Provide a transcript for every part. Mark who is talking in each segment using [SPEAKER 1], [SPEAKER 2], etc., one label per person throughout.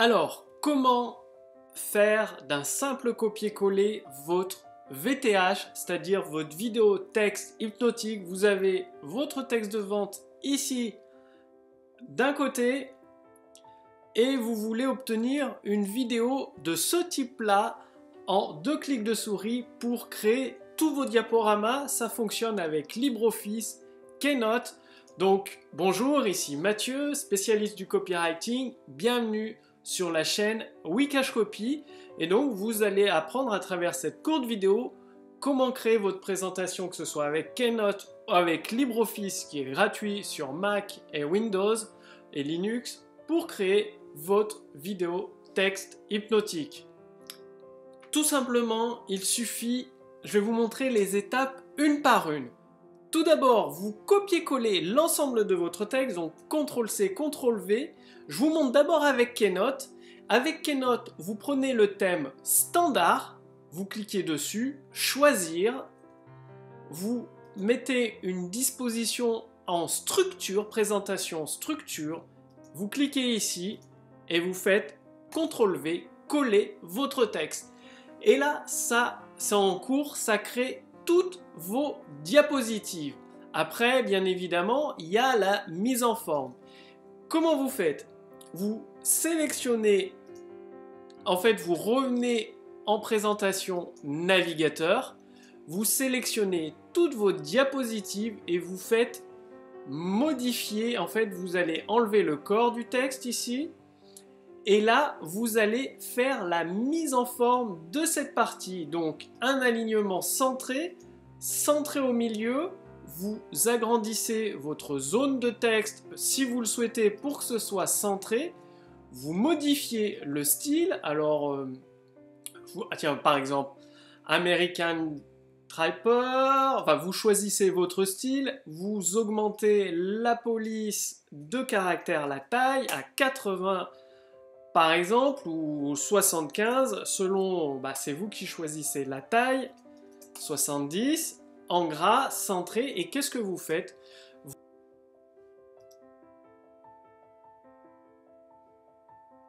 [SPEAKER 1] Alors, comment faire d'un simple copier-coller votre VTH, c'est-à-dire votre vidéo texte hypnotique? Vous avez votre texte de vente ici d'un côté et vous voulez obtenir une vidéo de ce type-là en 2 clics de souris pour créer tous vos diaporamas. Ça fonctionne avec LibreOffice, Keynote. Donc bonjour, ici Mathieu, spécialiste du copywriting. Bienvenue sur la chaîne Wikash Copy. Et donc vous allez apprendre à travers cette courte vidéo comment créer votre présentation, que ce soit avec Keynote ou avec LibreOffice qui est gratuit sur Mac et Windows et Linux, pour créer votre vidéo texte hypnotique. Tout simplement, il suffit, je vais vous montrer les étapes une par une. Tout d'abord, vous copiez-collez l'ensemble de votre texte, donc CTRL-C, CTRL-V. Je vous montre d'abord avec Keynote. Avec Keynote, vous prenez le thème standard, vous cliquez dessus, choisir, vous mettez une disposition en structure, présentation structure, vous cliquez ici et vous faites CTRL-V, coller votre texte. Et là, ça, c'est en cours, ça crée toutes vos diapositives. Après, bien évidemment, il y a la mise en forme. Comment vous faites? Vous sélectionnez, en fait, vous revenez en présentation navigateur, vous sélectionnez toutes vos diapositives et vous faites modifier. En fait, vous allez enlever le corps du texte ici. Et là, vous allez faire la mise en forme de cette partie. Donc, un alignement centré, centré au milieu. Vous agrandissez votre zone de texte si vous le souhaitez pour que ce soit centré. Vous modifiez le style. Alors, tiens, par exemple, American Trapper. Enfin, vous choisissez votre style. Vous augmentez la police de caractère, la taille à 80 par exemple, ou 75, selon, c'est vous qui choisissez la taille, 70, en gras, centré, et qu'est-ce que vous faites?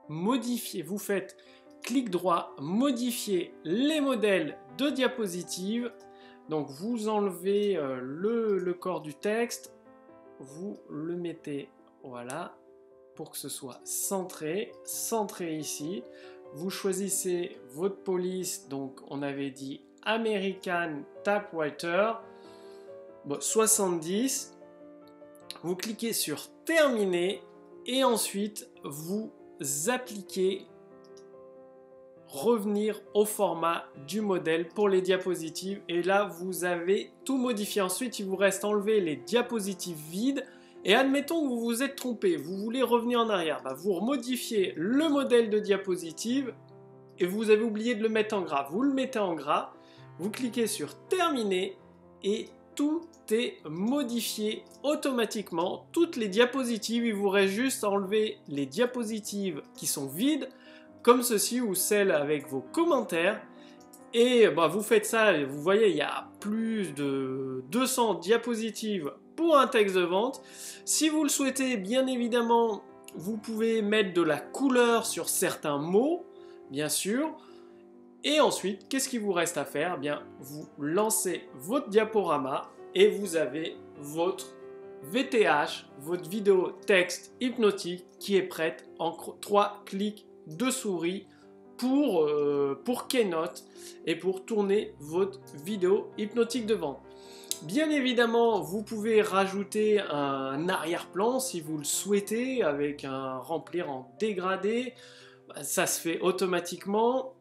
[SPEAKER 1] Modifiez, vous faites clic droit, modifier les modèles de diapositive, donc vous enlevez le corps du texte, vous le mettez, voilà, pour que ce soit centré, centré ici. Vous choisissez votre police, donc on avait dit American Typewriter, 70. Vous cliquez sur terminer et ensuite vous appliquez revenir au format du modèle pour les diapositives et là vous avez tout modifié. Ensuite il vous reste enlever les diapositives vides. Et admettons que vous vous êtes trompé, vous voulez revenir en arrière, vous remodifiez le modèle de diapositive et vous avez oublié de le mettre en gras. Vous le mettez en gras, vous cliquez sur terminer et tout est modifié automatiquement. Toutes les diapositives, il vous reste juste à enlever les diapositives qui sont vides, comme ceci ou celles avec vos commentaires. Et vous faites ça, et vous voyez, il y a plus de 200 diapositives pour un texte de vente. Si vous le souhaitez, bien évidemment, vous pouvez mettre de la couleur sur certains mots, bien sûr. Et ensuite, qu'est-ce qu'il vous reste à faire? Vous lancez votre diaporama et vous avez votre VTH, votre vidéo texte hypnotique qui est prête en 3 clics de souris pour Keynote et pour tourner votre vidéo hypnotique de vente. Bien évidemment, vous pouvez rajouter un arrière-plan si vous le souhaitez avec un remplir en dégradé, ça se fait automatiquement,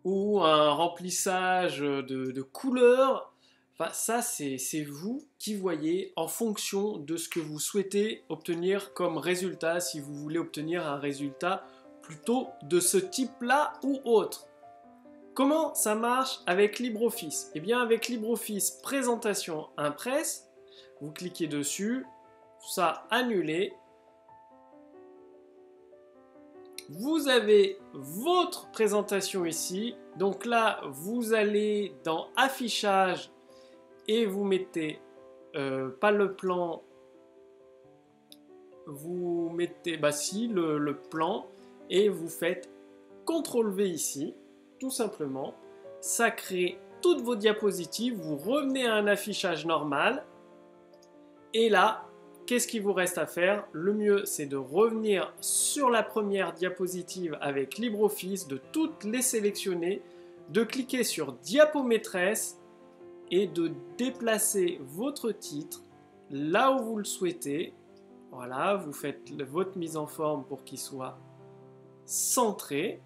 [SPEAKER 1] ou un remplissage de couleurs. Enfin, ça, c'est vous qui voyez en fonction de ce que vous souhaitez obtenir comme résultat, si vous voulez obtenir un résultat plutôt de ce type-là ou autre. Comment ça marche avec LibreOffice? Eh bien, avec LibreOffice Présentation Impress, vous cliquez dessus, ça annulé. Vous avez votre présentation ici. Donc là, vous allez dans Affichage et vous mettez pas le plan, vous mettez le plan. et vous faites CTRL-V ici, tout simplement. Ça crée toutes vos diapositives, vous revenez à un affichage normal et là, qu'est-ce qu'il vous reste à faire? Le mieux, c'est de revenir sur la première diapositive avec LibreOffice, de toutes les sélectionner, de cliquer sur Diapo maîtresse et de déplacer votre titre là où vous le souhaitez. Voilà, vous faites votre mise en forme pour qu'il soit centré.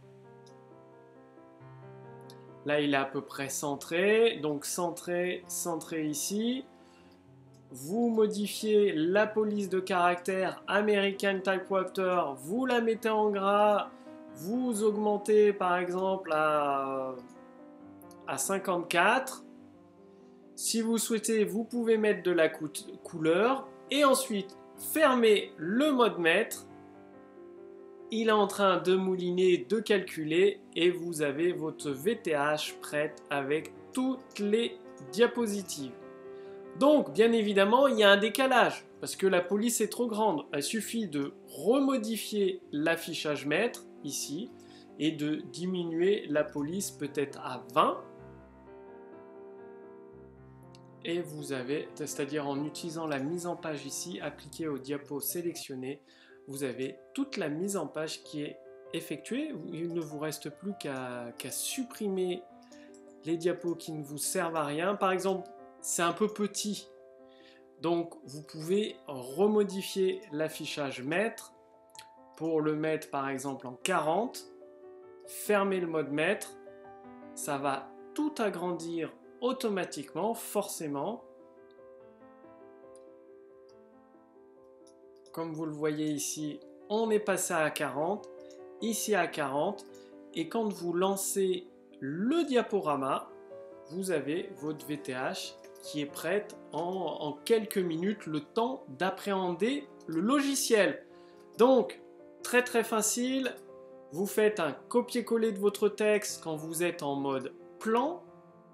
[SPEAKER 1] Là, il est à peu près centré, donc centré, centré ici. Vous modifiez la police de caractère American Typewriter, vous la mettez en gras, vous augmentez par exemple à 54. Si vous souhaitez, vous pouvez mettre de la couleur et ensuite fermez le mode maître. Il est en train de mouliner, de calculer et vous avez votre VTH prête avec toutes les diapositives. Donc, bien évidemment, il y a un décalage parce que la police est trop grande. Il suffit de remodifier l'affichage maître ici et de diminuer la police peut-être à 20. Et vous avez, c'est-à-dire en utilisant la mise en page ici, appliquée au diapo sélectionné, vous avez toute la mise en page qui est effectuée. Il ne vous reste plus qu'à supprimer les diapos qui ne vous servent à rien. Par exemple, c'est un peu petit, donc vous pouvez remodifier l'affichage maître pour le mettre par exemple en 40, fermer le mode maître, ça va tout agrandir automatiquement, forcément. Comme vous le voyez ici, on est passé à 40, ici à 40, et quand vous lancez le diaporama, vous avez votre VTH qui est prête en quelques minutes, le temps d'appréhender le logiciel. Donc, très très facile, vous faites un copier-coller de votre texte quand vous êtes en mode plan,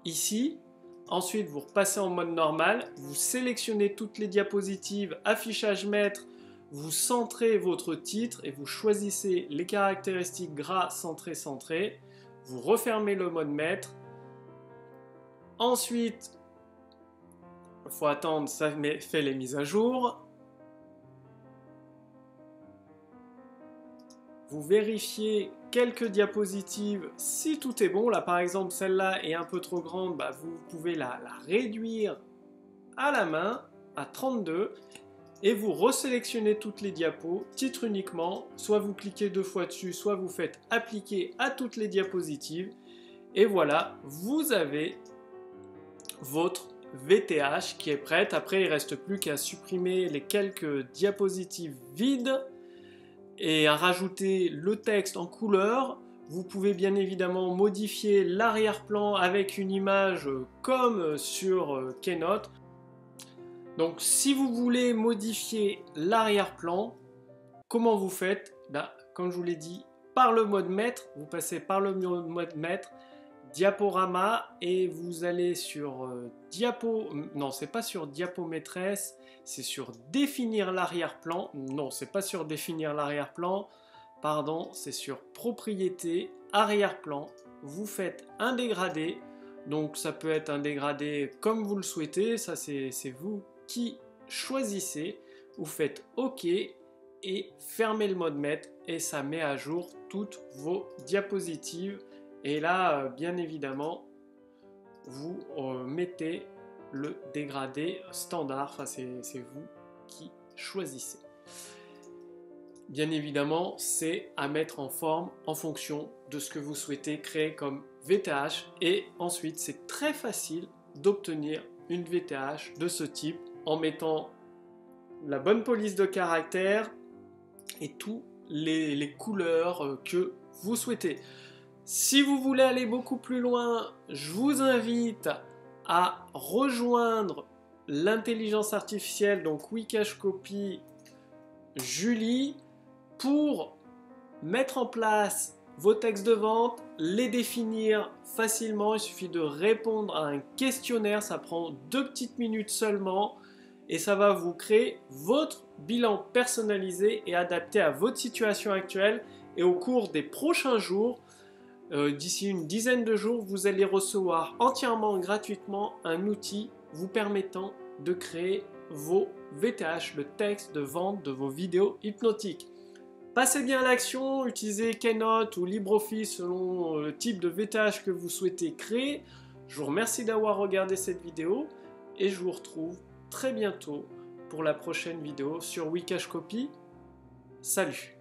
[SPEAKER 1] ici. Ensuite, vous repassez en mode normal, vous sélectionnez toutes les diapositives, affichage maître, vous centrez votre titre et vous choisissez les caractéristiques gras, centré, centré. Vous refermez le mode maître. Ensuite, il faut attendre, ça fait les mises à jour. Vous vérifiez quelques diapositives si tout est bon. Là, par exemple, celle-là est un peu trop grande. Bah, vous pouvez la réduire à la main à 32 et vous resélectionnez toutes les diapos, titre uniquement. Soit vous cliquez 2 fois dessus, soit vous faites appliquer à toutes les diapositives. Et voilà, vous avez votre VTH qui est prête. Après, il ne reste plus qu'à supprimer les quelques diapositives vides et à rajouter le texte en couleur. Vous pouvez bien évidemment modifier l'arrière-plan avec une image comme sur Keynote. Donc si vous voulez modifier l'arrière-plan, comment vous faites? Comme je vous l'ai dit, par le mode maître, vous passez par le mode maître, diaporama et vous allez sur non, c'est pas sur diapo maîtresse, c'est sur définir l'arrière-plan. Non, c'est pas sur définir l'arrière-plan, pardon, c'est sur propriété arrière-plan. Vous faites un dégradé, donc ça peut être un dégradé comme vous le souhaitez, ça c'est vous qui choisissez. Vous faites OK et fermez le mode maître et ça met à jour toutes vos diapositives. Et là, bien évidemment, vous mettez le dégradé standard, enfin c'est vous qui choisissez. Bien évidemment, c'est à mettre en forme en fonction de ce que vous souhaitez créer comme VTH. Et ensuite, c'est très facile d'obtenir une VTH de ce type en mettant la bonne police de caractère et toutes les couleurs que vous souhaitez. Si vous voulez aller beaucoup plus loin, je vous invite à rejoindre l'intelligence artificielle, donc Wikash Copy Julie, pour mettre en place vos textes de vente, les définir facilement. Il suffit de répondre à un questionnaire, ça prend 2 petites minutes seulement et ça va vous créer votre bilan personnalisé et adapté à votre situation actuelle Et au cours des prochains jours, d'ici une dizaine de jours, vous allez recevoir entièrement gratuitement un outil vous permettant de créer vos VTH, le texte de vente de vos vidéos hypnotiques. Passez bien à l'action, utilisez Keynote ou LibreOffice selon le type de VTH que vous souhaitez créer. Je vous remercie d'avoir regardé cette vidéo et je vous retrouve très bientôt pour la prochaine vidéo sur Wikash Copy. Salut!